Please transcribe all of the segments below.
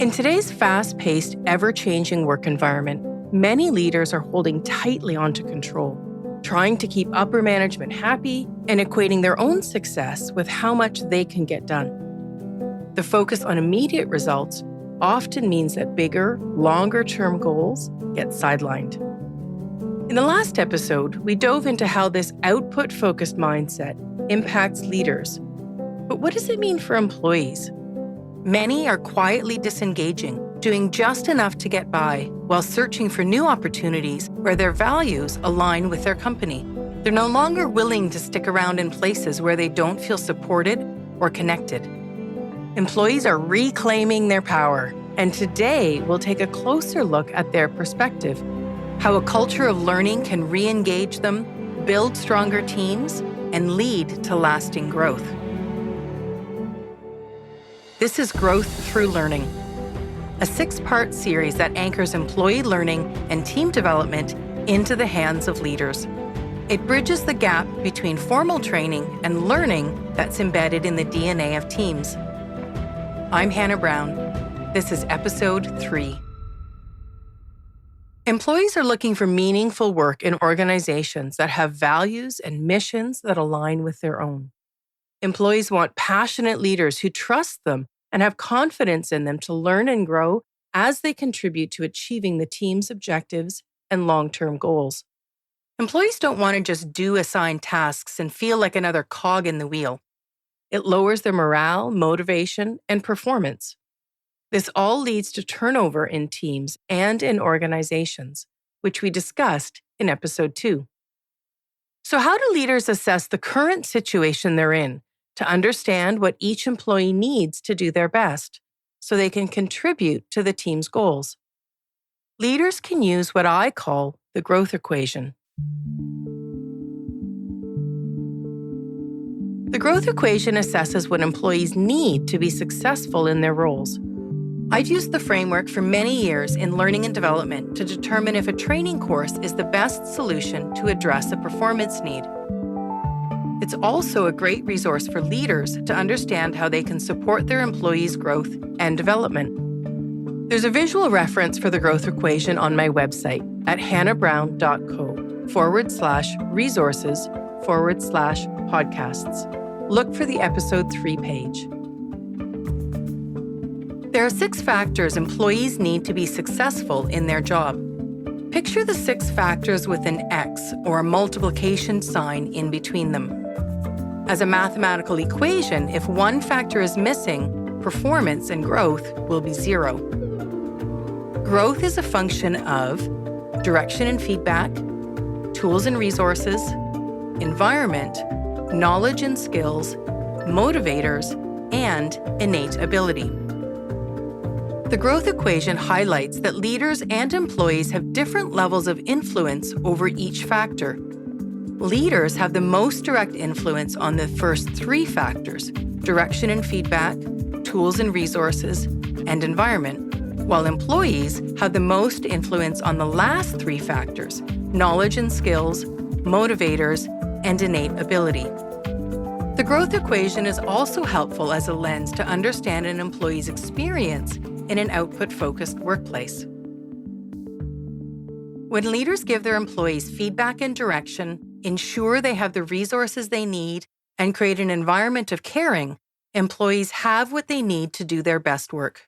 In today's fast-paced, ever-changing work environment, many leaders are holding tightly onto control, trying to keep upper management happy and equating their own success with how much they can get done. The focus on immediate results often means that bigger, longer-term goals get sidelined. In the last episode, we dove into how this output-focused mindset impacts leaders. But what does it mean for employees? Many are quietly disengaging, doing just enough to get by while searching for new opportunities where their values align with their company. They're no longer willing to stick around in places where they don't feel supported or connected. Employees are reclaiming their power, and today we'll take a closer look at their perspective, how a culture of learning can re-engage them, build stronger teams, and lead to lasting growth. This is Growth Through Learning, a 6-part series that anchors employee learning and team development into the hands of leaders. It bridges the gap between formal training and learning that's embedded in the DNA of teams. I'm Hannah Brown. This is Episode 3. Employees are looking for meaningful work in organizations that have values and missions that align with their own. Employees want passionate leaders who trust them and have confidence in them to learn and grow as they contribute to achieving the team's objectives and long-term goals. Employees don't want to just do assigned tasks and feel like another cog in the wheel. It lowers their morale, motivation, and performance. This all leads to turnover in teams and in organizations, which we discussed in Episode 2. So how do leaders assess the current situation they're in to understand what each employee needs to do their best so they can contribute to the team's goals? Leaders can use what I call the growth equation. The growth equation assesses what employees need to be successful in their roles. I've used the framework for many years in learning and development to determine if a training course is the best solution to address a performance need. It's also a great resource for leaders to understand how they can support their employees' growth and development. There's a visual reference for the growth equation on my website at hannahbrown.co/resources/podcasts. Look for the Episode 3 page. There are 6 factors employees need to be successful in their job. Picture the 6 factors with an X or a multiplication sign in between them. As a mathematical equation, if one factor is missing, performance and growth will be 0. Growth is a function of direction and feedback, tools and resources, environment, knowledge and skills, motivators, and innate ability. The growth equation highlights that leaders and employees have different levels of influence over each factor. Leaders have the most direct influence on the first 3 factors, direction and feedback, tools and resources, and environment, while employees have the most influence on the last 3 factors, knowledge and skills, motivators, and innate ability. The growth equation is also helpful as a lens to understand an employee's experience in an output-focused workplace. When leaders give their employees feedback and direction, ensure they have the resources they need, and create an environment of caring, employees have what they need to do their best work.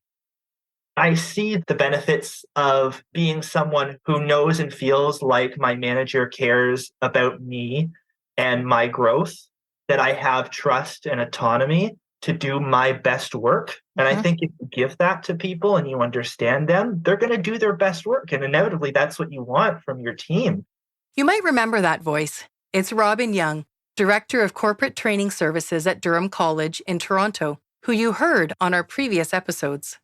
I see the benefits of being someone who knows and feels like my manager cares about me and my growth, that I have trust and autonomy to do my best work. And I think if you give that to people and you understand them, they're going to do their best work. And inevitably, that's what you want from your team. You might remember that voice. It's Robin Young, Director of Corporate Training Services at Durham College in Toronto, who you heard on our previous episodes.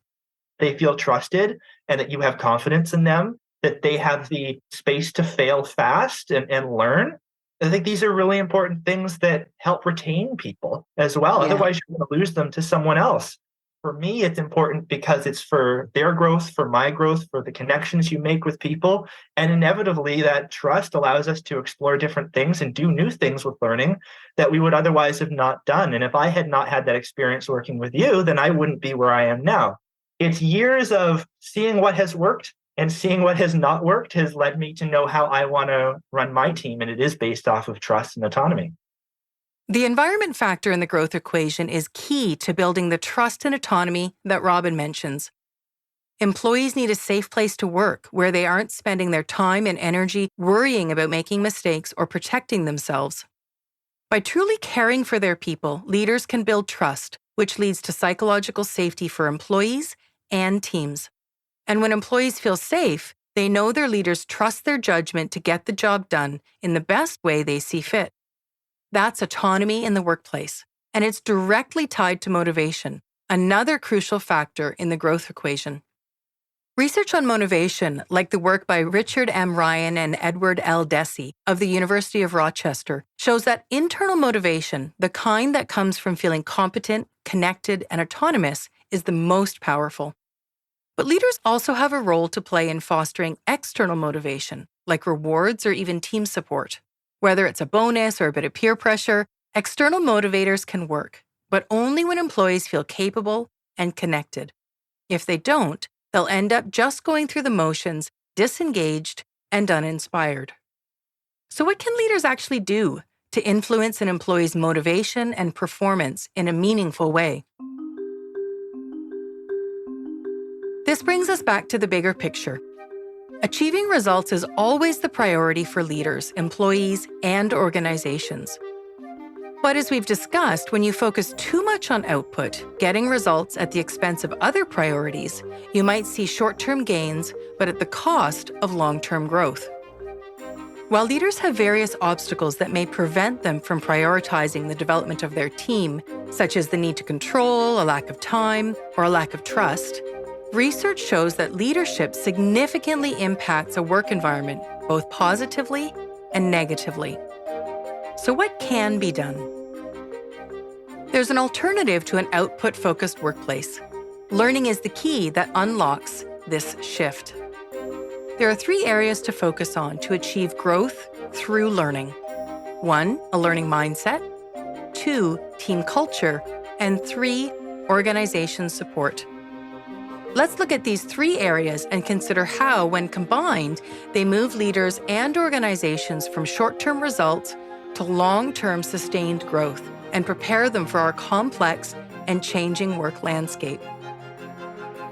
They feel trusted and that you have confidence in them, that they have the space to fail fast and learn. I think these are really important things that help retain people as well. Yeah. Otherwise, you're going to lose them to someone else. For me, it's important because it's for their growth, for my growth, for the connections you make with people. And inevitably, that trust allows us to explore different things and do new things with learning that we would otherwise have not done. And if I had not had that experience working with you, then I wouldn't be where I am now. It's years of seeing what has worked and seeing what has not worked has led me to know how I want to run my team. And it is based off of trust and autonomy. The environment factor in the growth equation is key to building the trust and autonomy that Robin mentions. Employees need a safe place to work where they aren't spending their time and energy worrying about making mistakes or protecting themselves. By truly caring for their people, leaders can build trust, which leads to psychological safety for employees and teams. And when employees feel safe, they know their leaders trust their judgment to get the job done in the best way they see fit. That's autonomy in the workplace, and it's directly tied to motivation, another crucial factor in the growth equation. Research on motivation, like the work by Richard M. Ryan and Edward L. Deci of the University of Rochester, shows that internal motivation, the kind that comes from feeling competent, connected, and autonomous, is the most powerful. But leaders also have a role to play in fostering external motivation, like rewards or even team support. Whether it's a bonus or a bit of peer pressure, external motivators can work, but only when employees feel capable and connected. If they don't, they'll end up just going through the motions, disengaged and uninspired. So what can leaders actually do to influence an employee's motivation and performance in a meaningful way? This brings us back to the bigger picture. Achieving results is always the priority for leaders, employees, and organizations. But as we've discussed, when you focus too much on output, getting results at the expense of other priorities, you might see short-term gains, but at the cost of long-term growth. While leaders have various obstacles that may prevent them from prioritizing the development of their team, such as the need to control, a lack of time, or a lack of trust, research shows that leadership significantly impacts a work environment, both positively and negatively. So what can be done? There's an alternative to an output-focused workplace. Learning is the key that unlocks this shift. There are 3 areas to focus on to achieve growth through learning. 1, a learning mindset. 2, team culture. And 3, organization support. Let's look at these 3 areas and consider how, when combined, they move leaders and organizations from short-term results to long-term sustained growth and prepare them for our complex and changing work landscape.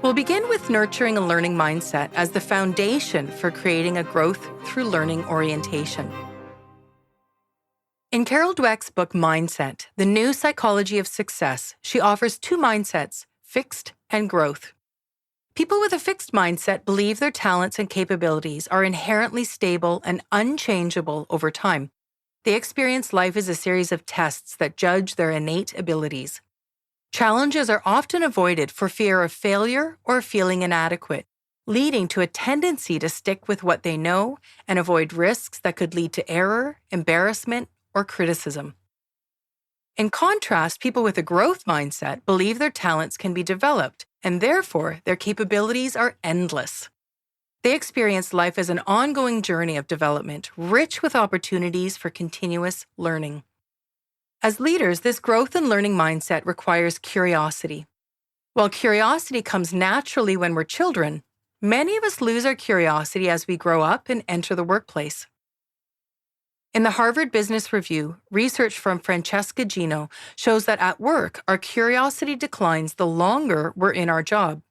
We'll begin with nurturing a learning mindset as the foundation for creating a growth through learning orientation. In Carol Dweck's book Mindset, The New Psychology of Success, she offers 2 mindsets, fixed and growth. People with a fixed mindset believe their talents and capabilities are inherently stable and unchangeable over time. They experience life as a series of tests that judge their innate abilities. Challenges are often avoided for fear of failure or feeling inadequate, leading to a tendency to stick with what they know and avoid risks that could lead to error, embarrassment, or criticism. In contrast, people with a growth mindset believe their talents can be developed, and therefore their capabilities are endless. They experience life as an ongoing journey of development, rich with opportunities for continuous learning. As leaders, this growth and learning mindset requires curiosity. While curiosity comes naturally when we're children, many of us lose our curiosity as we grow up and enter the workplace. In the Harvard Business Review, research from Francesca Gino shows that at work, our curiosity declines the longer we're in our job.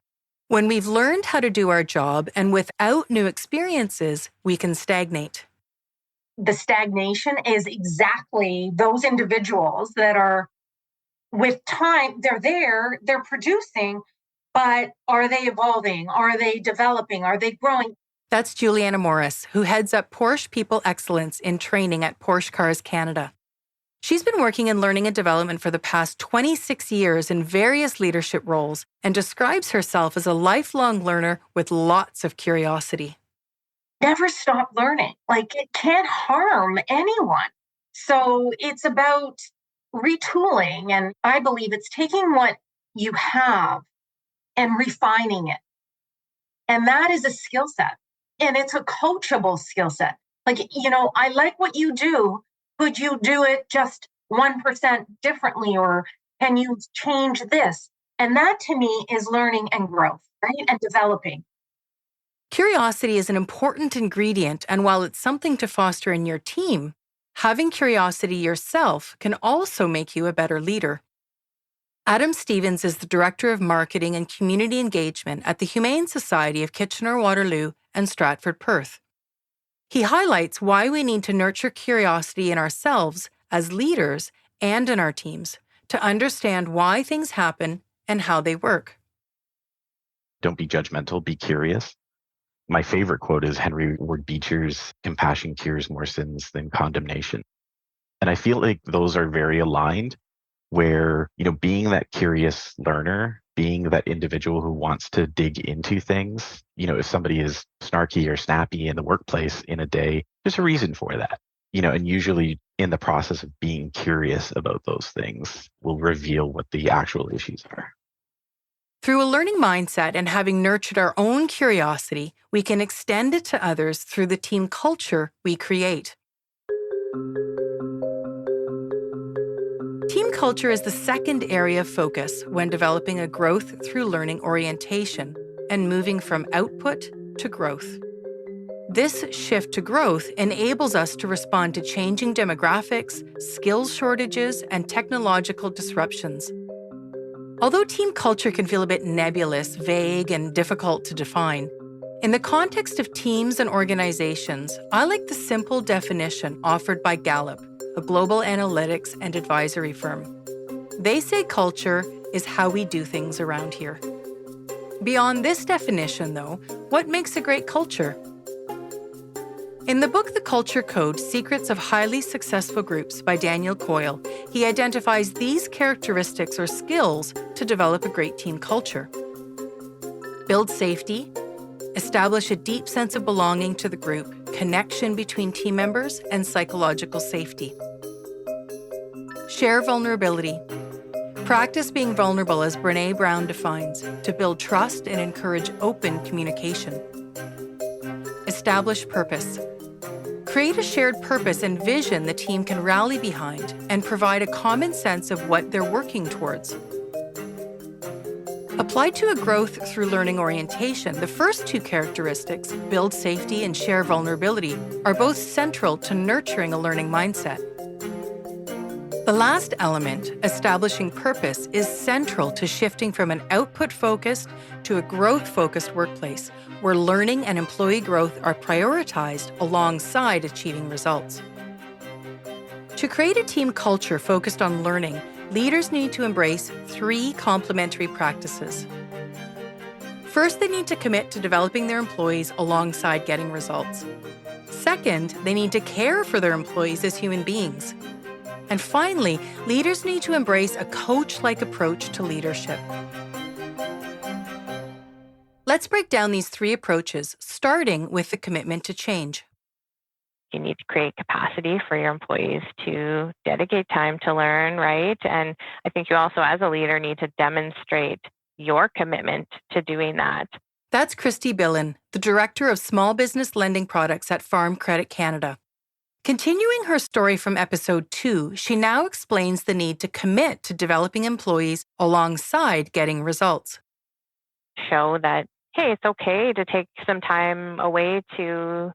When we've learned how to do our job and without new experiences, we can stagnate. The stagnation is exactly those individuals that are, with time, they're there, they're producing, but are they evolving? Are they developing? Are they growing? That's Juliana Morris, who heads up Porsche People Excellence in Training at Porsche Cars Canada. She's been working in learning and development for the past 26 years in various leadership roles and describes herself as a lifelong learner with lots of curiosity. Never stop learning. Like, it can't harm anyone. So it's about retooling. And I believe it's taking what you have and refining it. And that is a skill set. And it's a coachable skill set. Like, I like what you do. Could you do it just 1% differently? Or can you change this? And that to me is learning and growth, right? And developing. Curiosity is an important ingredient, and while it's something to foster in your team, having curiosity yourself can also make you a better leader. Adam Stevens is the Director of Marketing and Community Engagement at the Humane Society of Kitchener-Waterloo and Stratford Perth. He highlights why we need to nurture curiosity in ourselves as leaders and in our teams to understand why things happen and how they work. Don't be judgmental, be curious. My favorite quote is Henry Ward Beecher's, "Compassion cures more sins than condemnation." And I feel like those are very aligned, where, being that curious learner, being that individual who wants to dig into things, if somebody is snarky or snappy in the workplace in a day, there's a reason for that. And usually in the process of being curious about those things will reveal what the actual issues are. Through a learning mindset and having nurtured our own curiosity, we can extend it to others through the team culture we create. Team culture is the second area of focus when developing a growth through learning orientation and moving from output to growth. This shift to growth enables us to respond to changing demographics, skills shortages, and technological disruptions. Although team culture can feel a bit nebulous, vague, and difficult to define, in the context of teams and organizations, I like the simple definition offered by Gallup, a global analytics and advisory firm. They say culture is how we do things around here. Beyond this definition, though, what makes a great culture? In the book The Culture Code, Secrets of Highly Successful Groups by Daniel Coyle, he identifies these characteristics or skills to develop a great team culture. Build safety, establish a deep sense of belonging to the group, connection between team members, and psychological safety. Share vulnerability. Practice being vulnerable as Brené Brown defines, to build trust and encourage open communication. Establish purpose. Create a shared purpose and vision the team can rally behind and provide a common sense of what they're working towards. Applied to a growth through learning orientation, the first two characteristics, build safety and share vulnerability, are both central to nurturing a learning mindset. The last element, establishing purpose, is central to shifting from an output-focused to a growth-focused workplace, where learning and employee growth are prioritized alongside achieving results. To create a team culture focused on learning, leaders need to embrace 3 complementary practices. First, they need to commit to developing their employees alongside getting results. Second, they need to care for their employees as human beings. And finally, leaders need to embrace a coach-like approach to leadership. Let's break down these 3 approaches, starting with the commitment to change. You need to create capacity for your employees to dedicate time to learn, right? And I think you also, as a leader, need to demonstrate your commitment to doing that. That's Christy Billen, the Director of Small Business Lending Products at Farm Credit Canada. Continuing her story from episode 2, she now explains the need to commit to developing employees alongside getting results. Show that, hey, it's okay to take some time away to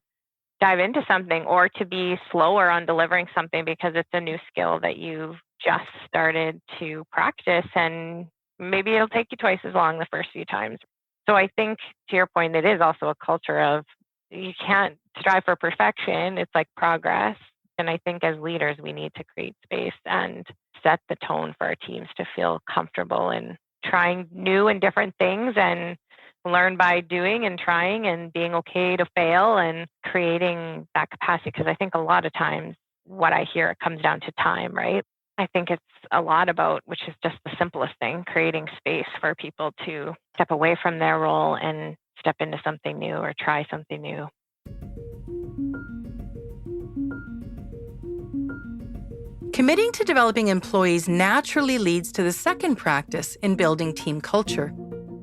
dive into something or to be slower on delivering something because it's a new skill that you've just started to practice, and maybe it'll take you twice as long the first few times. So I think, to your point, it is also a culture of you can't strive for perfection. It's like progress. And I think as leaders, we need to create space and set the tone for our teams to feel comfortable in trying new and different things and learn by doing and trying and being okay to fail and creating that capacity. Because I think a lot of times what I hear, it comes down to time, right? I think it's a lot about, which is just the simplest thing, creating space for people to step away from their role and step into something new or try something new. Committing to developing employees naturally leads to the second practice in building team culture,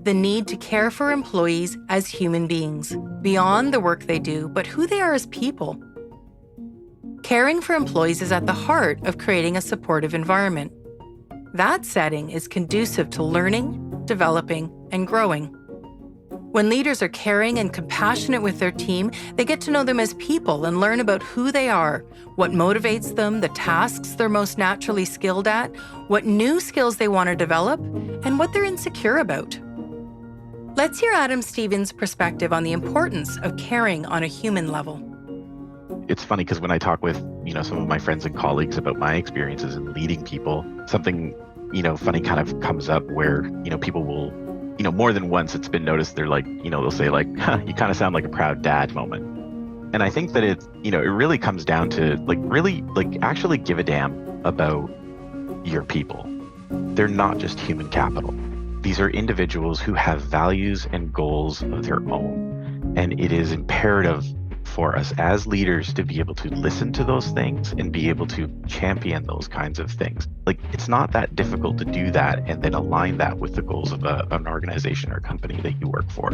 the need to care for employees as human beings, beyond the work they do, but who they are as people. Caring for employees is at the heart of creating a supportive environment. That setting is conducive to learning, developing, and growing. When leaders are caring and compassionate with their team, they get to know them as people and learn about who they are, what motivates them, the tasks they're most naturally skilled at, what new skills they want to develop, and what they're insecure about. Let's hear Adam Stevens' perspective on the importance of caring on a human level. It's funny because when I talk with, some of my friends and colleagues about my experiences in leading people, something, funny kind of comes up where, people will, more than once it's been noticed, they're like, they'll say like, you kind of sound like a proud dad moment. And I think that it really comes down to actually give a damn about your people. They're not just human capital. These are individuals who have values and goals of their own. And it is imperative for us as leaders to be able to listen to those things and be able to champion those kinds of things. It's not that difficult to do that and then align that with the goals of an organization or company that you work for.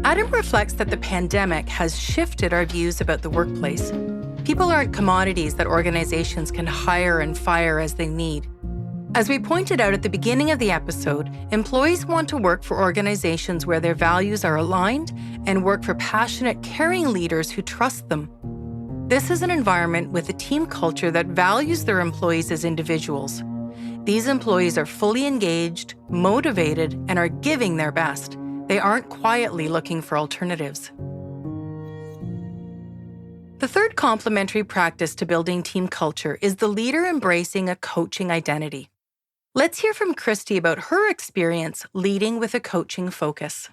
Adam reflects that the pandemic has shifted our views about the workplace. People aren't commodities that organizations can hire and fire as they need. As we pointed out at the beginning of the episode, employees want to work for organizations where their values are aligned and work for passionate, caring leaders who trust them. This is an environment with a team culture that values their employees as individuals. These employees are fully engaged, motivated, and are giving their best. They aren't quietly looking for alternatives. The third complementary practice to building team culture is the leader embracing a coaching identity. Let's hear from Christy about her experience leading with a coaching focus.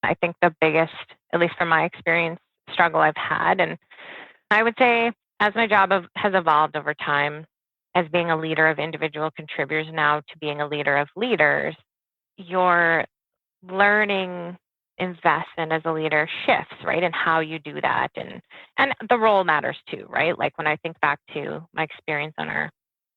I think the biggest, at least from my experience, struggle I've had, and I would say as my job has evolved over time, as being a leader of individual contributors now to being a leader of leaders, your learning investment as a leader shifts, right? And how you do that. And the role matters too, right? Like when I think back to my experience on our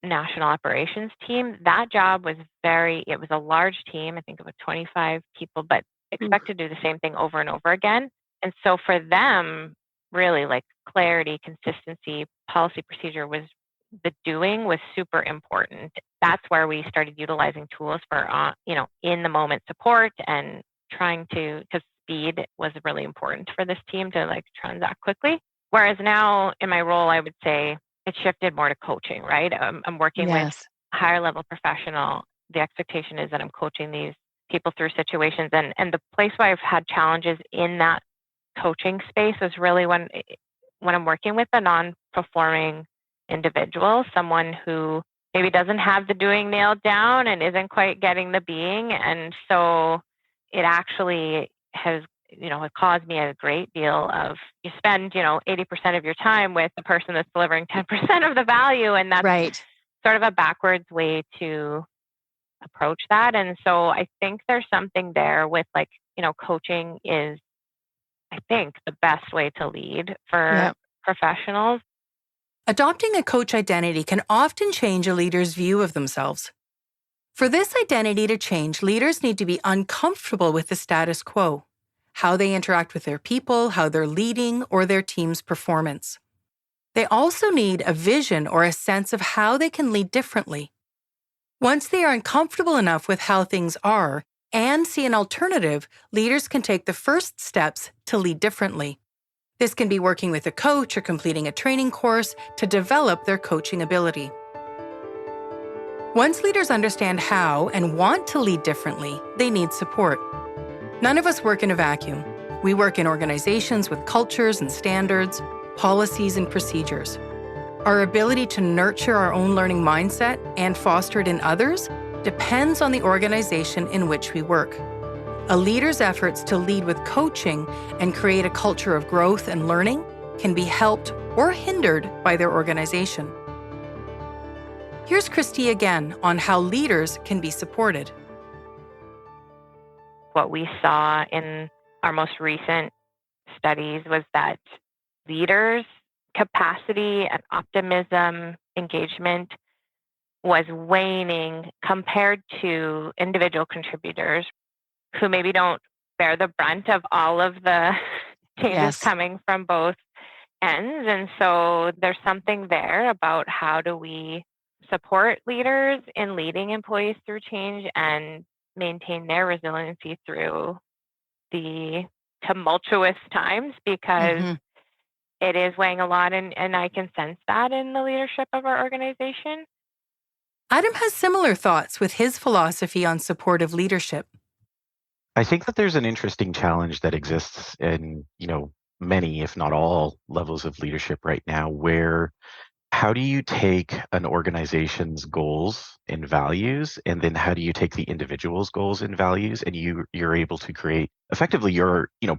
national operations team, that job was it was a large team, I think about 25 people, but expected to do the same thing over and over again. And so for them, really like clarity, consistency, policy procedure the doing was super important. That's where we started utilizing tools for, in the moment support and trying to, because speed was really important for this team to transact quickly. Whereas now in my role, I would say it shifted more to coaching, right? I'm working with a higher level professional. The expectation is that I'm coaching these people through situations. And the place where I've had challenges in that coaching space is really when I'm working with a non-performing individual, someone who maybe doesn't have the doing nailed down and isn't quite getting the being. And so it actually has it caused me a great deal of, you spend, 80% of your time with the person that's delivering 10% of the value. And that's sort of a backwards way to approach that. And so I think there's something there with coaching is, I think, the best way to lead for professionals. Adopting a coach identity can often change a leader's view of themselves. For this identity to change, leaders need to be uncomfortable with the status quo, how they interact with their people, how they're leading, or their team's performance. They also need a vision or a sense of how they can lead differently. Once they are uncomfortable enough with how things are and see an alternative, leaders can take the first steps to lead differently. This can be working with a coach or completing a training course to develop their coaching ability. Once leaders understand how and want to lead differently, they need support. None of us work in a vacuum. We work in organizations with cultures and standards, policies and procedures. Our ability to nurture our own learning mindset and foster it in others depends on the organization in which we work. A leader's efforts to lead with coaching and create a culture of growth and learning can be helped or hindered by their organization. Here's Christy again on how leaders can be supported. What we saw in our most recent studies was that leaders' capacity and optimism, engagement was waning compared to individual contributors who maybe don't bear the brunt of all of the changes coming from both ends. And so there's something there about how do we support leaders in leading employees through change and maintain their resiliency through the tumultuous times, because it is weighing a lot, and I can sense that in the leadership of our organization. Adam has similar thoughts with his philosophy on supportive leadership. I think that there's an interesting challenge that exists in, many, if not all, levels of leadership right now, where how do you take an organization's goals and values, and then how do you take the individual's goals and values, and you're able to create effectively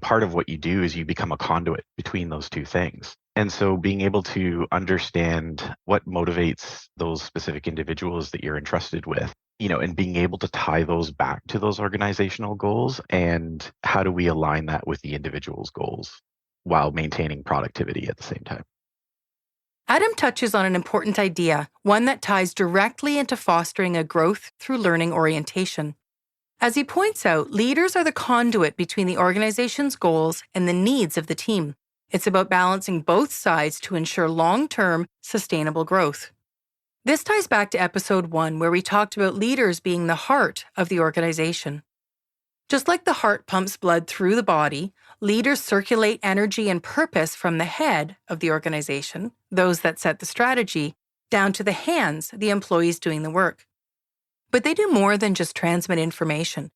part of what you do is you become a conduit between those two things. And so being able to understand what motivates those specific individuals that you're entrusted with, and being able to tie those back to those organizational goals, and how do we align that with the individual's goals while maintaining productivity at the same time. Adam touches on an important idea, one that ties directly into fostering a growth through learning orientation. As he points out, leaders are the conduit between the organization's goals and the needs of the team. It's about balancing both sides to ensure long-term, sustainable growth. This ties back to episode 1, where we talked about leaders being the heart of the organization. Just like the heart pumps blood through the body, leaders circulate energy and purpose from the head of the organization, those that set the strategy, down to the hands, the employees doing the work. But they do more than just transmit information.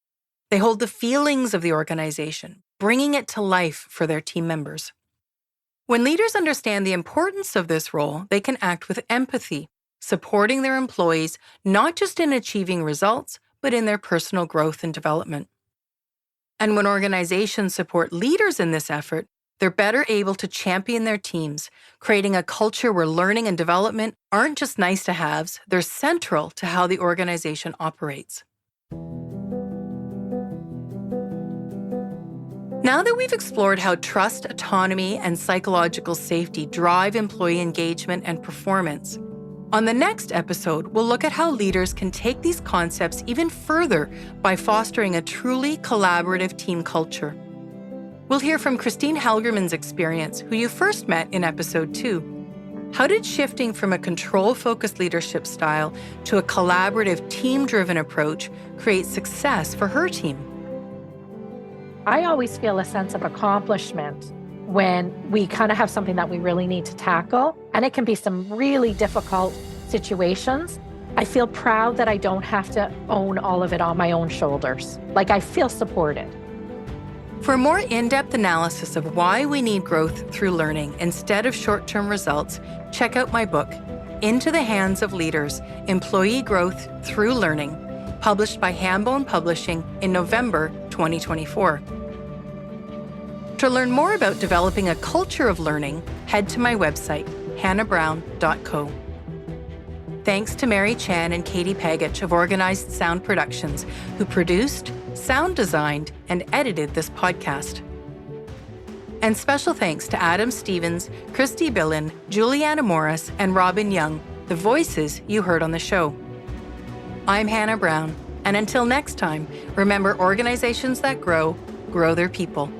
They hold the feelings of the organization, bringing it to life for their team members. When leaders understand the importance of this role, they can act with empathy, supporting their employees not just in achieving results, but in their personal growth and development. And when organizations support leaders in this effort, they're better able to champion their teams, creating a culture where learning and development aren't just nice-to-haves, they're central to how the organization operates. Now that we've explored how trust, autonomy, and psychological safety drive employee engagement and performance, on the next episode, we'll look at how leaders can take these concepts even further by fostering a truly collaborative team culture. We'll hear from Christine Helgerman's experience, who you first met in episode 2. How did shifting from a control-focused leadership style to a collaborative, team-driven approach create success for her team? I always feel a sense of accomplishment when we kind of have something that we really need to tackle, and it can be some really difficult situations. I feel proud that I don't have to own all of it on my own shoulders. Like, I feel supported. For more in-depth analysis of why we need growth through learning instead of short-term results, check out my book, Into the Hands of Leaders, Employee Growth Through Learning, published by Hambone Publishing in November 2024. To learn more about developing a culture of learning, head to my website, hannahbrown.co. Thanks to Mary Chan and Katie Pagich of Organized Sound Productions, who produced, sound designed, and edited this podcast. And special thanks to Adam Stevens, Christy Billen, Juliana Morris, and Robin Young, the voices you heard on the show. I'm Hannah Brown, and until next time, remember, organizations that grow their people.